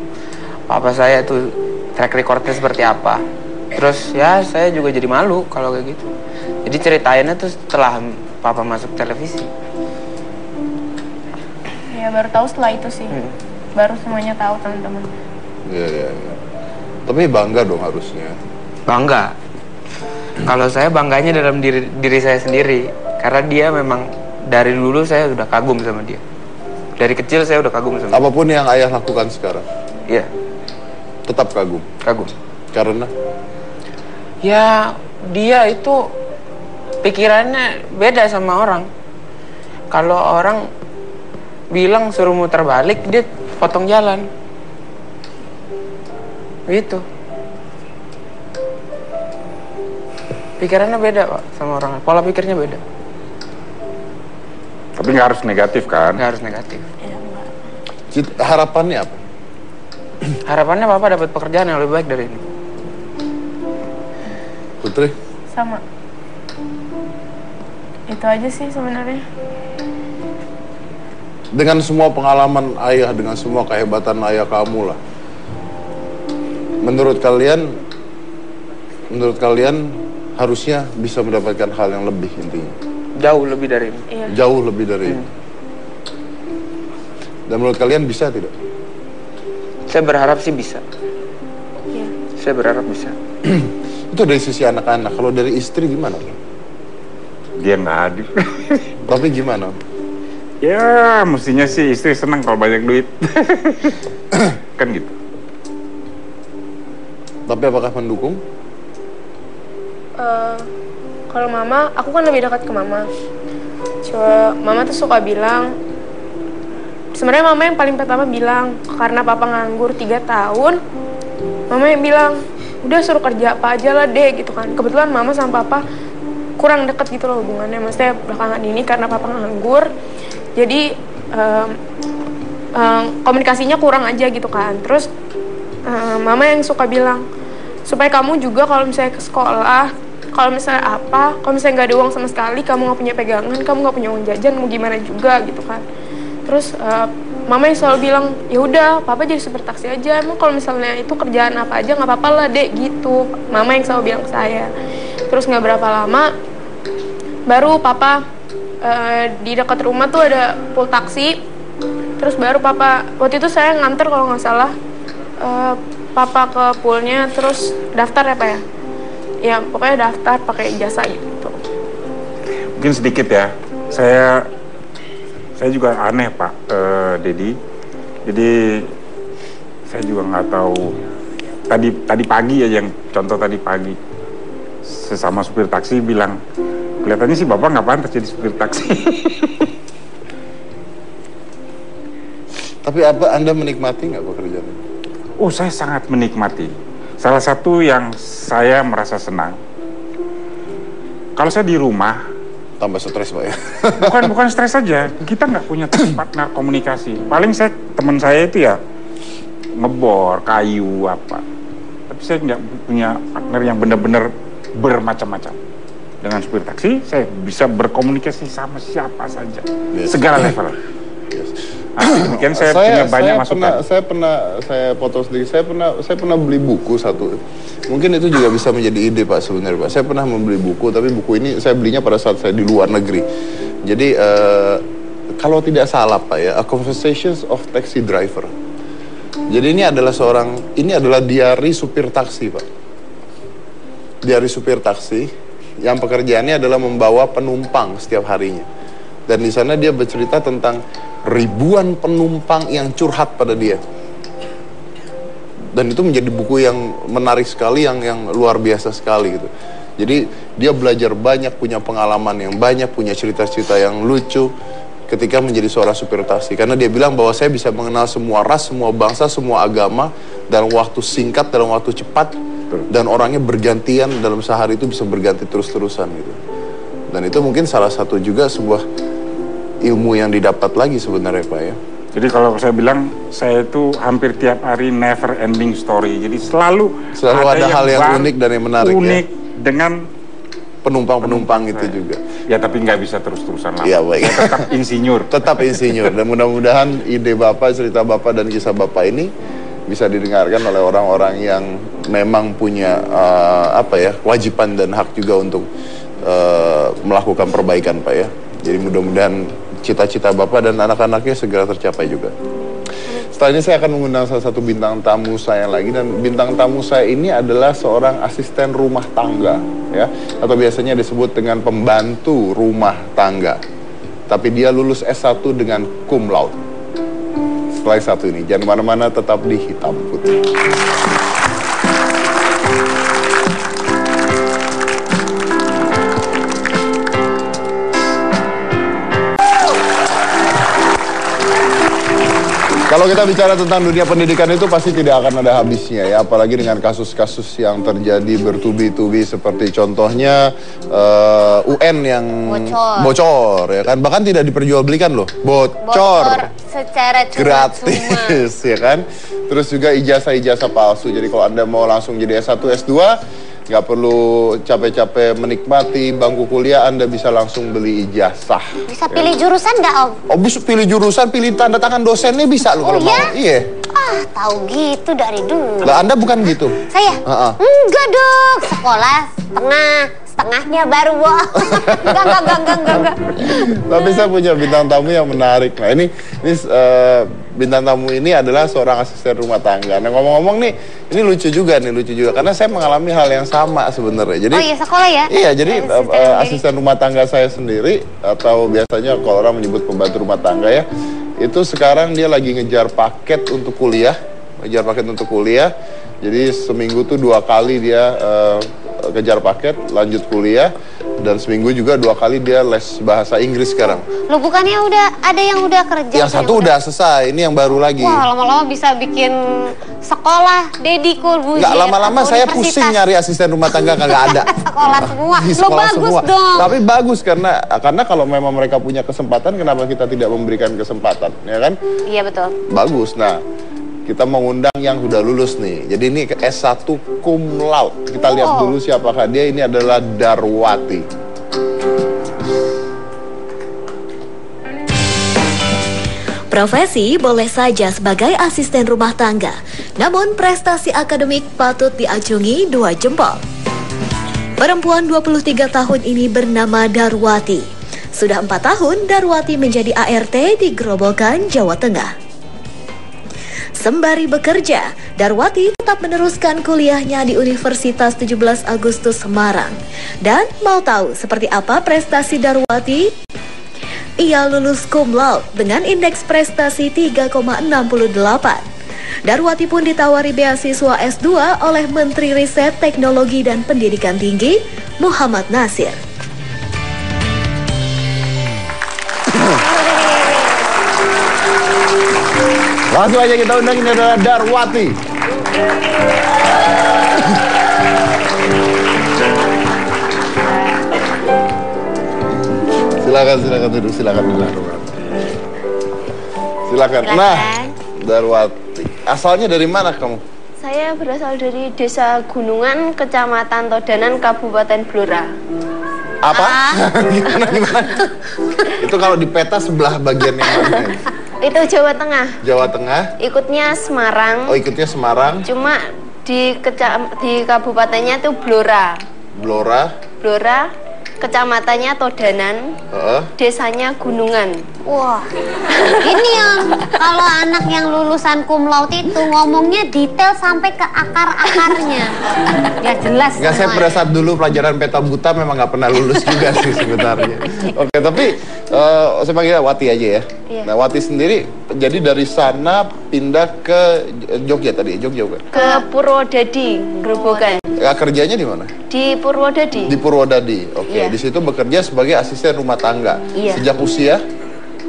papa saya tuh track recordnya seperti apa. Terus ya saya juga jadi malu kalau kayak gitu. Jadi ceritainnya tuh setelah papa masuk televisi. Ya baru tahu setelah itu sih. Baru semuanya tahu teman-teman. Iya. Tapi bangga dong harusnya. Bangga. Kalau saya bangganya dalam diri saya sendiri. Karena dia memang dari dulu saya udah kagum sama dia. Dari kecil saya udah kagum sama dia. Apapun yang ayah lakukan sekarang? Iya. Tetap kagum? Kagum. Karena? Ya, dia itu pikirannya beda sama orang. Kalau orang bilang suruh muter balik, dia potong jalan. Gitu. Pikirannya beda, Pak, sama orang. Pola pikirnya beda. Tapi nggak harus negatif kan? Nggak harus negatif. Ya, enggak. Harapannya apa? Harapannya Papa dapat pekerjaan yang lebih baik dari ini. Putri? Sama. Itu aja sih sebenarnya. Dengan semua pengalaman ayah, dengan semua kehebatan ayah kamu lah, menurut kalian harusnya bisa mendapatkan hal yang lebih intinya. Jauh lebih dari ini. Iya. Jauh lebih dari ini. Dan menurut kalian bisa tidak? Saya berharap sih bisa. Iya. Saya berharap bisa. Itu dari sisi anak-anak. Kalau dari istri gimana? Dia nggak hadir. Tapi gimana? Ya, mestinya sih istri senang kalau banyak duit. Kan gitu. Tapi apakah mendukung? Kalau mama, aku kan lebih dekat ke mama. Coba mama tuh suka bilang, sebenarnya mama yang paling pertama bilang, karena papa nganggur 3 tahun, mama yang bilang, udah suruh kerja apa aja lah deh gitu kan. Kebetulan mama sama papa kurang deket gitu loh hubungannya, maksudnya belakangan ini karena papa nganggur, jadi komunikasinya kurang aja gitu kan. Terus mama yang suka bilang, supaya kamu juga kalau misalnya ke sekolah, kalau misalnya kalau misalnya nggak ada uang sama sekali, kamu nggak punya pegangan, kamu nggak punya uang jajan, mau gimana juga gitu kan. Terus mama yang selalu bilang, ya udah papa jadi supir taksi aja, emang kalau misalnya itu kerjaan apa aja nggak apa-apa lah dek gitu. Mama yang selalu bilang ke saya. Terus nggak berapa lama baru papa di dekat rumah tuh ada pool taksi. Terus baru papa, waktu itu saya nganter kalau nggak salah papa ke poolnya, terus daftar ya pak ya. Ya pokoknya daftar pakai ijazah gitu. Mungkin sedikit ya, saya juga aneh Pak Dedi. Jadi saya juga nggak tahu. Tadi pagi ya, yang contoh tadi pagi sesama supir taksi bilang, kelihatannya sih bapak nggak pantas jadi supir taksi. Tapi apa Anda menikmati nggak pekerjaan? Oh, saya sangat menikmati. Salah satu yang saya merasa senang, kalau saya di rumah, tambah stres Pak ya? bukan stres saja, kita nggak punya partner komunikasi. Paling teman saya itu ya ngebor, kayu apa. Tapi saya nggak punya partner yang benar-benar bermacam-macam. Dengan supir taksi, saya bisa berkomunikasi sama siapa saja, segala level. Demikian saya punya banyak masukan. Saya potong sedikit. Saya pernah beli buku satu. Mungkin itu juga bisa menjadi ide Pak sebenarnya Pak. Saya pernah membeli buku, tapi buku ini saya belinya pada saat saya di luar negeri. Jadi kalau tidak salah Pak ya, A Conversations of Taxi Driver. Jadi ini adalah diari supir taksi Pak. Diari supir taksi yang pekerjaannya adalah membawa penumpang setiap harinya. Dan di sana dia bercerita tentang ribuan penumpang yang curhat pada dia. Dan itu menjadi buku yang menarik sekali, yang luar biasa sekali gitu. Jadi dia belajar banyak, punya pengalaman yang banyak, punya cerita-cerita yang lucu ketika menjadi seorang supir taksi. Karena dia bilang bahwa saya bisa mengenal semua ras, semua bangsa, semua agama dalam waktu singkat, dalam waktu cepat. Dan orangnya bergantian, dalam sehari itu bisa berganti terus-terusan gitu. Dan itu mungkin salah satu juga sebuah ilmu yang didapat lagi sebenarnya Pak ya. Jadi kalau saya bilang, saya itu hampir tiap hari never ending story. Jadi selalu ada hal yang unik dan yang menarik unik ya? Dengan penumpang itu juga. Ya tapi nggak bisa terus-terusan lama. Ya, baik. Saya tetap insinyur. Tetap insinyur. Dan mudah-mudahan ide Bapak, cerita Bapak dan kisah Bapak ini bisa didengarkan oleh orang-orang yang memang punya kewajiban dan hak juga untuk melakukan perbaikan Pak ya. Jadi mudah-mudahan cita-cita Bapak dan anak-anaknya segera tercapai juga. Setelah ini saya akan mengundang salah satu bintang tamu saya lagi, dan bintang tamu saya ini adalah seorang asisten rumah tangga ya, atau biasanya disebut dengan pembantu rumah tangga. Tapi dia lulus S1 dengan cum laude. Setelah satu ini, jangan mana-mana, tetap di Hitam Putih. Kalau kita bicara tentang dunia pendidikan itu pasti tidak akan ada habisnya ya, apalagi dengan kasus-kasus yang terjadi bertubi-tubi seperti contohnya UN yang bocor ya kan, bahkan tidak diperjualbelikan loh, bocor secara gratis ya kan. Terus juga ijazah-ijazah palsu. Jadi kalau Anda mau langsung jadi S1, S2, nggak perlu capek-capek menikmati bangku kuliah, Anda bisa langsung beli ijazah. Bisa pilih jurusan nggak Om? Oh, bisa pilih jurusan, pilih tanda tangan dosennya bisa loh kalau mau. Iya. Ah, tahu gitu dari dulu. Lah Anda bukan gitu? Saya? Enggak dong, sekolah setengahnya baru bohong. Enggak. Tapi saya punya bintang tamu yang menarik. Nah ini bintang tamu ini adalah seorang asisten rumah tangga. Nah ngomong-ngomong nih, ini lucu juga karena saya mengalami hal yang sama sebenarnya. Jadi, oh iya, sekolah ya? Iya, jadi asisten rumah tangga saya sendiri, atau biasanya kalau orang menyebut pembantu rumah tangga ya, itu sekarang dia lagi ngejar paket untuk kuliah. Jadi seminggu tuh 2 kali dia kejar paket, lanjut kuliah, dan seminggu juga 2 kali dia les bahasa Inggris sekarang. Loh, bukannya ada yang udah kerja? Yang satu udah selesai, ini yang baru lagi. Wah, lama-lama bisa bikin sekolah, Deddy Corbuzier. Nggak lama-lama saya pusing nyari asisten rumah tangga kagak ada. Sekolah semua. Di Lo sekolah bagus semua. dong. Tapi bagus karena kalau memang mereka punya kesempatan, kenapa kita tidak memberikan kesempatan, ya kan? Iya betul. Bagus. Nah, kita mengundang yang sudah lulus nih. Jadi ini S1 cum laude. Kita lihat dulu siapakah dia. Ini adalah Darwati. Profesi boleh saja sebagai asisten rumah tangga, namun prestasi akademik patut diacungi 2 jempol. Perempuan 23 tahun ini bernama Darwati. Sudah 4 tahun Darwati menjadi ART di Grobogan, Jawa Tengah. Sembari bekerja, Darwati tetap meneruskan kuliahnya di Universitas 17 Agustus Semarang. Dan mau tahu seperti apa prestasi Darwati? Ia lulus cum laude dengan indeks prestasi 3,68. Darwati pun ditawari beasiswa S2 oleh Menteri Riset, Teknologi dan Pendidikan Tinggi, Muhammad Nasir. Langsung aja kita undang, ini adalah Darwati. Silakan duduk, silakan. Nah, Darwati, asalnya dari mana kamu? Saya berasal dari Desa Gunungan, Kecamatan Todanan, Kabupaten Blora. Apa? Gimana? Itu kalau di peta sebelah bagian yang mana? Itu Jawa Tengah. Jawa Tengah. Ikutnya Semarang. Oh, ikutnya Semarang. Cuma di kabupatennya itu Blora. Blora. Kecamatannya Todanan, desanya Gunungan. Wah, ini yang kalau anak yang lulusan cum laude itu ngomongnya detail sampai ke akar-akarnya. Ya jelas. Nggak, saya pada saat dulu pelajaran peta buta memang nggak pernah lulus juga sih sebenarnya. Oke, tapi saya panggil Wati aja ya. Iya. Nah, Wati sendiri jadi dari sana pindah ke Jogja tadi, Jogja bukan? Ke Purwodadi, Grobogan. Kerjanya di mana? Di Purwodadi. Di Purwodadi. Oke, Iya. di situ bekerja sebagai asisten rumah tangga. Iya. Sejak usia?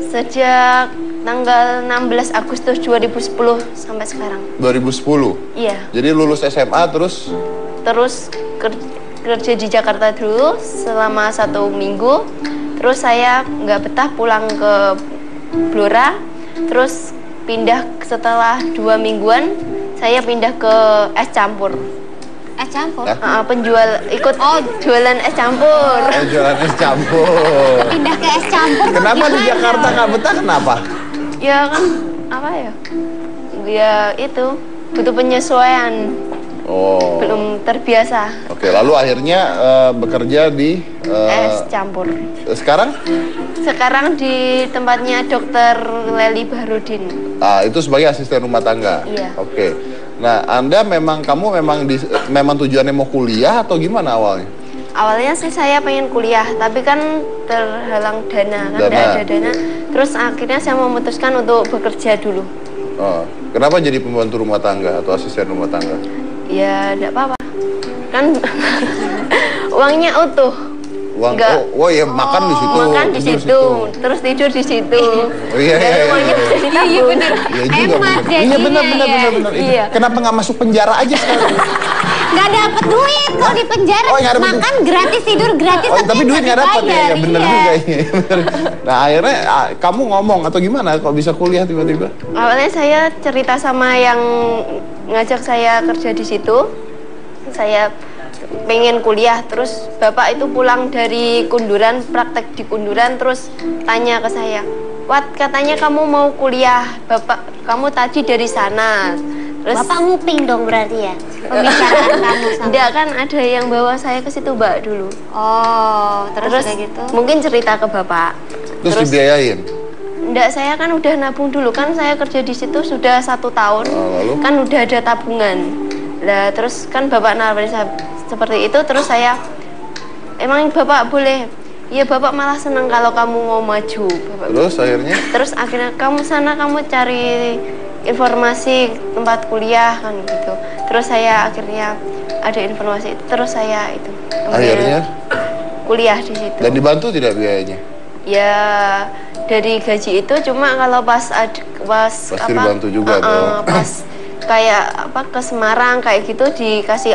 Sejak tanggal 16 Agustus 2010 sampai sekarang. 2010. Iya. Jadi lulus SMA terus kerja di Jakarta dulu selama 1 minggu. Terus saya nggak betah pulang ke Blora. Terus pindah setelah 2 mingguan saya pindah ke es campur. Es campur? Ikut jualan es campur. Jualan es campur. Pindah ke es campur. Kenapa di Jakarta nggak betah? Kenapa? Ya kan apa ya? Ya itu butuh penyesuaian. Oh. Belum terbiasa. Oke, lalu akhirnya bekerja di es campur. Sekarang? Sekarang di tempatnya Dokter Leli Bahrudin. Itu sebagai asisten rumah tangga. Iya. Oke. Nah, kamu memang tujuannya mau kuliah atau gimana awalnya? Awalnya sih saya pengen kuliah, tapi kan terhalang dana, kan tidak ada dana. Terus akhirnya saya memutuskan untuk bekerja dulu. Kenapa jadi pembantu rumah tangga atau asisten rumah tangga? Ya, tidak apa-apa. Kan uangnya utuh. Ya makan di situ. Makan di situ, terus tidur di situ. Oh iya. Iya benar. Hemat jadinya. Iya benar. Iya. Kenapa nggak masuk penjara aja sekarang? Nggak dapet duit kalau di penjara. Makan gratis, tidur gratis. Tapi duit nggak dapet ya, bener juga ini. Nah akhirnya kamu ngomong atau gimana kok bisa kuliah tiba-tiba? Awalnya saya cerita sama yang ngajak saya kerja di situ. Saya pengen kuliah, terus bapak itu pulang dari Kunduran, praktek di Kunduran, terus tanya ke saya, Wat, katanya kamu mau kuliah, bapak kamu tadi dari sana. Terus bapak nguping dong berarti ya pembicaraan kamu sama. Enggak, kan ada yang bawa saya ke situ Mbak dulu. Oh, terus kayak gitu. Mungkin cerita ke bapak. Terus dibiayain? Enggak, saya kan udah nabung dulu, kan saya kerja di situ sudah 1 tahun. Lalu? Kan udah ada tabungan. Lah terus kan bapak nawarin seperti itu, terus saya, emang bapak boleh? Ya bapak malah senang kalau kamu mau maju. Bapak. Terus akhirnya kamu sana, kamu cari informasi tempat kuliah kan gitu. Terus saya akhirnya ada informasi, terus saya itu akhirnya kuliah di situ. Dan dibantu tidak biayanya? Ya dari gaji itu, cuma kalau pas dibantu juga pas kayak apa ke Semarang kayak gitu dikasih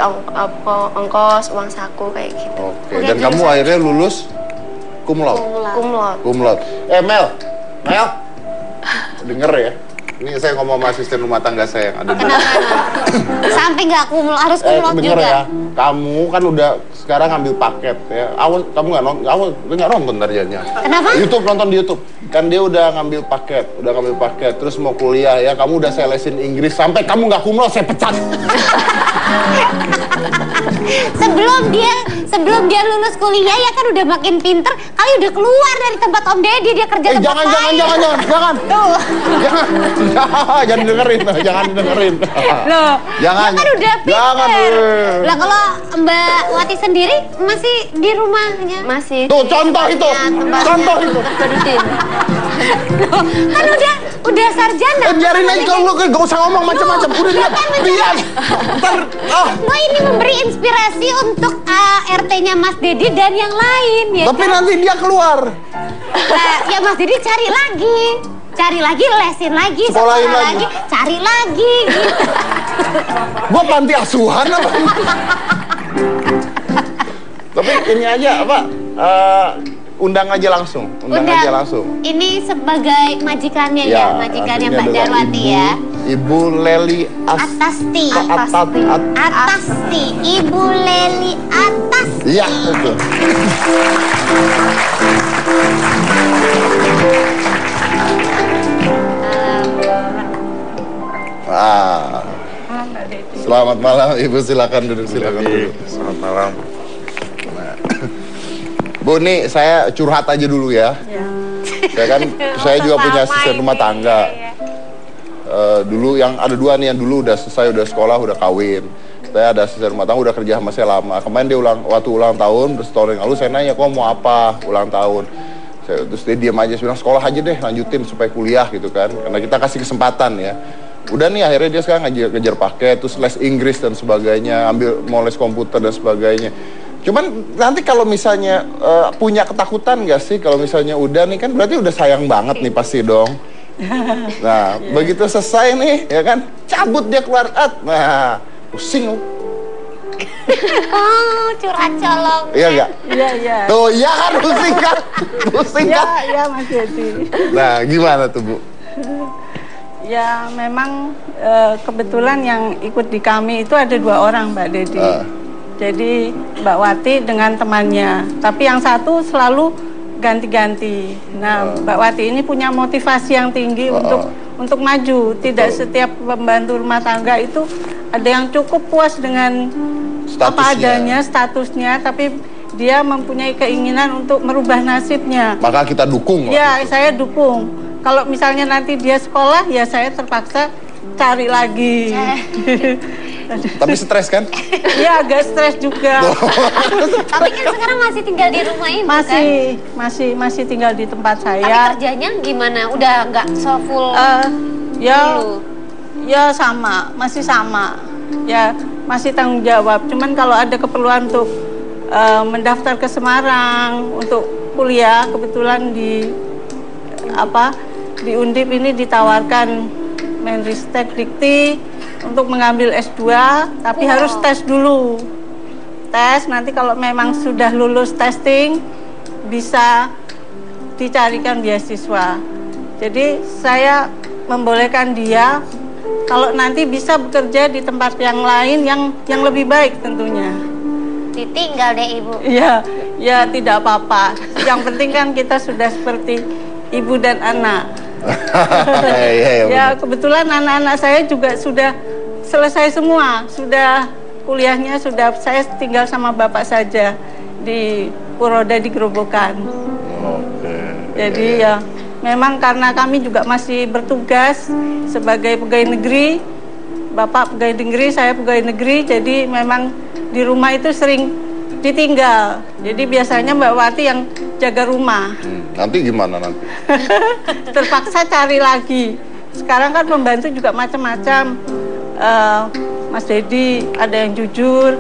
ongkos, uang saku kayak gitu. Oke, dan kamu akhirnya lulus cum laude? Cum laude. Mel, denger ya. Ini saya ngomong sama asisten rumah tangga saya yang ada di Sampai nggak harus cum laude denger juga. Ya, kamu kan udah sekarang ngambil paket ya. Kamu nggak nonton tarjanya. Kenapa? YouTube, nonton di YouTube. Kan dia udah ngambil paket, terus mau kuliah ya. Kamu udah saya lesin Inggris sampai kamu nggak cum laude, saya pecat. sebelum dia lulus kuliah ya kan udah makin pinter, kali udah keluar dari tempat Om Deddy, dia kerja tempat lain. Jangan. Tuh. Jangan dengerin. Loh, jangan. dia kan udah pinter. Lah kalau Mbak Wati sendiri masih di rumahnya? Masih. Tuh contoh itu. Kan udah sarjana. Biarin aja kalau lu gak usah ngomong macam-macam. Udah lihat. Lo ini memberi inspirasi untuk RT-nya Mas Deddy dan yang lain ya. Tapi nanti dia keluar. Ya Mas Deddy cari lagi, lesin lagi, sekolahin lagi, cari lagi. Gitu. Gua panti asuhan apa? Tapi ini aja apa? Undang aja langsung. Ini sebagai majikannya ya majikannya Mbak Darwati ya. Ibu Leli Atasti. Ibu Leli Atasti. Iya, betul. Selamat malam Ibu, silakan duduk. Selamat malam. Bu, nih saya curhat aja dulu ya. Saya juga punya asisten rumah tangga. Dulu yang ada dua nih, yang dulu udah selesai, udah sekolah, udah kawin. Saya ada asisten rumah tangga, udah kerja sama saya lama. Kemarin dia waktu ulang tahun, terus tahun yang lalu saya nanya, kok mau apa ulang tahun? Terus dia diam aja, bilang sekolah aja deh, lanjutin supaya kuliah gitu kan. Karena kita kasih kesempatan ya. Udah nih akhirnya dia sekarang ngejar paket, terus les Inggris dan sebagainya, mau les komputer dan sebagainya. Cuman nanti kalau misalnya punya ketakutan nggak sih kalau misalnya udah nih, kan berarti udah sayang banget nih pasti dong. Nah, begitu selesai nih ya kan, cabut dia keluar, nah pusing loh. Oh, curhat colong. Iya nggak? Iya. Tuh iya kan, pusing kan? Iya Mas Deddy. Nah gimana tuh Bu? Ya memang kebetulan yang ikut di kami itu ada 2 orang Mbak Deddy. Jadi Mbak Wati dengan temannya, tapi yang satu selalu ganti-ganti. Nah, Mbak Wati ini punya motivasi yang tinggi untuk maju. Tidak setiap pembantu rumah tangga itu ada yang cukup puas dengan apa adanya, statusnya, tapi dia mempunyai keinginan untuk merubah nasibnya. Maka kita dukung. Ya, saya dukung. Kalau misalnya nanti dia sekolah, ya saya terpaksa cari lagi. Tapi stres kan? Iya, agak stres juga. Tapi kan sekarang masih tinggal di rumah ini masih tinggal di tempat saya. Tapi kerjanya gimana? Udah nggak full ya sama, masih sama. Ya, masih tanggung jawab. Cuman kalau ada keperluan untuk mendaftar ke Semarang untuk kuliah, kebetulan di Undip ini ditawarkan Menristek Dikti untuk mengambil S2, tapi harus tes dulu. Tes, nanti kalau memang sudah lulus testing, bisa dicarikan beasiswa. Jadi saya membolehkan dia, kalau nanti bisa bekerja di tempat yang lain yang lebih baik tentunya. Ditinggal deh Ibu. Ya tidak apa-apa. Yang penting kan kita sudah seperti ibu dan anak. Ya kebetulan anak-anak saya juga sudah selesai semua, sudah kuliahnya, sudah saya tinggal sama bapak saja di Puroda di Gerobokan. Jadi ya memang karena kami juga masih bertugas sebagai pegawai negeri, bapak pegawai negeri, saya pegawai negeri, jadi memang di rumah itu sering ditinggal. Jadi biasanya Mbak Wati yang jaga rumah. Nanti gimana nanti? Terpaksa cari lagi. Sekarang kan pembantu juga macam-macam. Mas Deddy ada yang jujur.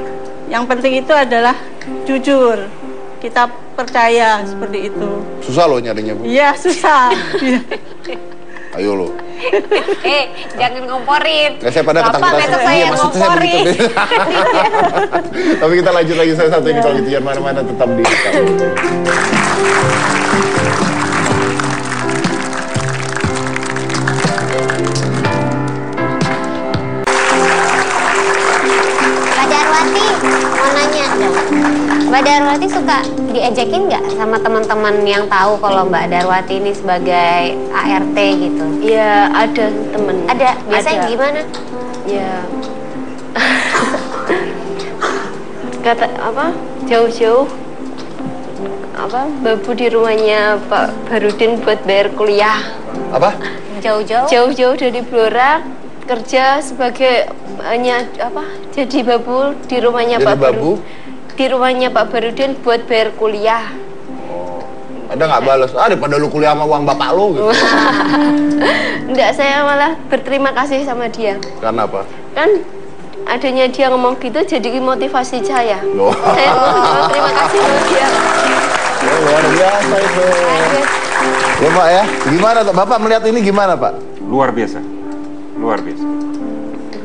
Yang penting itu adalah jujur. Kita percaya seperti itu. Susah loh nyarinya Bu. Iya susah. Ayo loh. Jangan ngomporin. Nggak, saya pada ketakutan. Besok saya ngomporin. Tapi kita lanjut lagi saya satu ini kalau gitu, jangan mana-mana, tetap di Hitam. Mbak Darwati, mau nanya dong. Mbak Darwati suka diajakin nggak sama teman-teman yang tahu kalau Mbak Darwati ini sebagai ART gitu? Ya ada temen. Ada. Biasanya gimana? Ya. Kata apa? Jauh-jauh. Apa? Babu di rumahnya Pak Barudin buat bayar kuliah. Apa? Jauh-jauh? Jauh-jauh dari Blora kerja sebagai hanya apa? Jadi babu di rumahnya Jadi Pak babu? Di rumahnya Pak Barudin buat bayar kuliah. Ada nggak balas? Daripada lu kuliah sama uang bapak lu gitu. Enggak, saya malah berterima kasih sama dia. Karena apa? Kan adanya dia ngomong gitu jadi motivasi saya. Loh. Saya mau terima kasih sama dia. Ya, luar biasa itu. Ya Pak ya, gimana Bapak melihat ini gimana Pak? Luar biasa, luar biasa.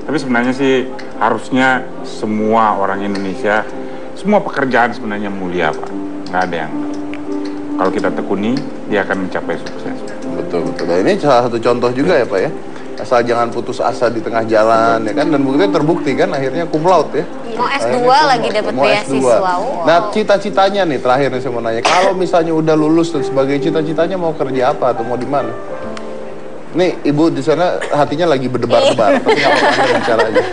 Tapi sebenarnya sih harusnya semua orang Indonesia, semua pekerjaan sebenarnya mulia Pak. Nggak ada yang, kalau kita tekuni, dia akan mencapai sukses. Betul, betul. Dan ini salah satu contoh juga ya Pak ya. Asal jangan putus asa di tengah jalan ya kan, dan buktinya terbukti kan akhirnya cum laude ya. Mau S2 lagi dapat beasiswa. Wow. Nah, cita-citanya nih terakhir nih saya mau nanya, kalau misalnya udah lulus dan sebagainya, cita-citanya mau kerja apa atau mau di mana? Nih, Ibu di sana hatinya lagi berdebar-debar, tapi nggak apa-apa bicara aja.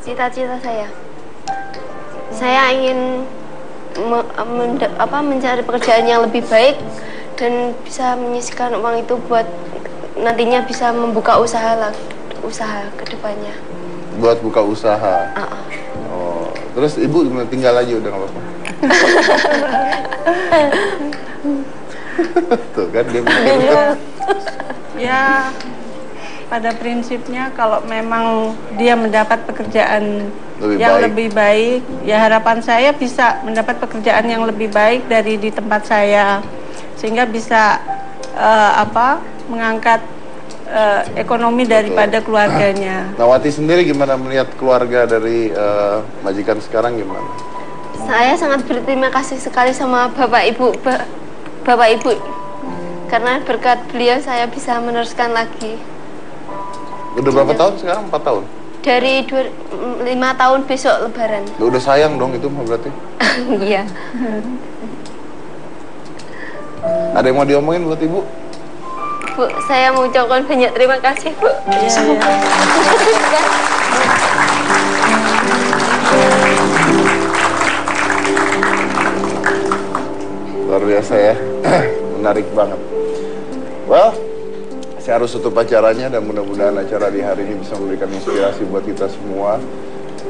Cita-cita saya ingin mencari pekerjaan yang lebih baik dan bisa menyisihkan uang itu buat nantinya bisa membuka usaha ke depannya. Buat buka usaha. Oh, terus Ibu tinggal aja udah nggak apa-apa. Tuh kan dia mikir. Ya, pada prinsipnya kalau memang dia mendapat pekerjaan lebih baik, ya harapan saya bisa mendapat pekerjaan yang lebih baik dari di tempat saya, sehingga bisa mengangkat ekonomi daripada keluarganya. Nah, Wati sendiri gimana melihat keluarga dari majikan sekarang gimana? Saya sangat berterima kasih sekali sama Bapak Ibu karena berkat beliau saya bisa meneruskan lagi. Udah berapa tahun sekarang? 4 tahun? Dari 5 tahun besok Lebaran. Udah sayang dong itu mah berarti? Iya. Ada yang mau diomongin buat Ibu? Bu, saya mau ucapkan banyak terima kasih, Bu. Luar biasa ya. Menarik banget. Well, saya harus tutup acaranya dan mudah-mudahan acara di hari ini bisa memberikan inspirasi buat kita semua.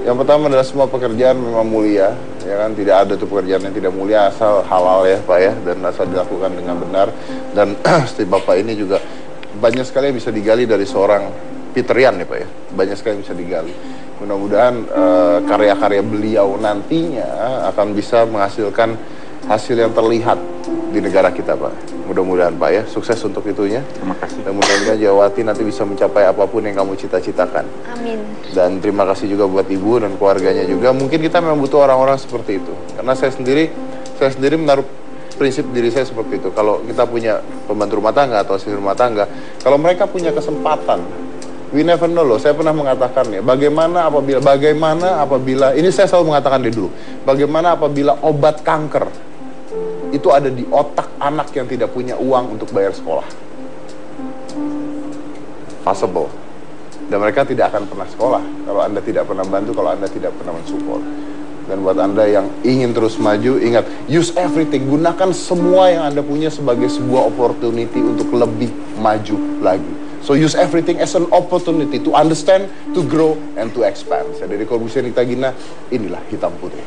Yang pertama adalah semua pekerjaan memang mulia, ya kan, tidak ada tuh pekerjaan yang tidak mulia asal halal ya Pak ya, dan asal dilakukan dengan benar. Dan seperti Bapak ini juga banyak sekali yang bisa digali dari seorang Peterian ya Pak ya, banyak sekali yang bisa digali. Mudah-mudahan karya-karya beliau nantinya akan bisa menghasilkan hasil yang terlihat di negara kita Pak. Mudah-mudahan Pak ya, sukses untuk itunya. Terima kasih. Dan mudah-mudahan Jawati nanti bisa mencapai apapun yang kamu cita-citakan. Amin. Dan terima kasih juga buat Ibu dan keluarganya juga. Mungkin kita memang butuh orang-orang seperti itu. Karena saya sendiri menaruh prinsip diri saya seperti itu. Kalau kita punya pembantu rumah tangga atau asisten rumah tangga, kalau mereka punya kesempatan, we never know loh. Saya pernah mengatakan ya, bagaimana apabila ini saya selalu mengatakan dulu, bagaimana apabila obat kanker itu ada di otak anak yang tidak punya uang untuk bayar sekolah. Possible. Dan mereka tidak akan pernah sekolah kalau Anda tidak pernah bantu, kalau Anda tidak pernah mensupport. Dan buat Anda yang ingin terus maju, ingat, use everything. Gunakan semua yang Anda punya sebagai sebuah opportunity untuk lebih maju lagi. So use everything as an opportunity to understand, to grow, and to expand. Saya dari Corbusier Nitagina, inilah Hitam Putih.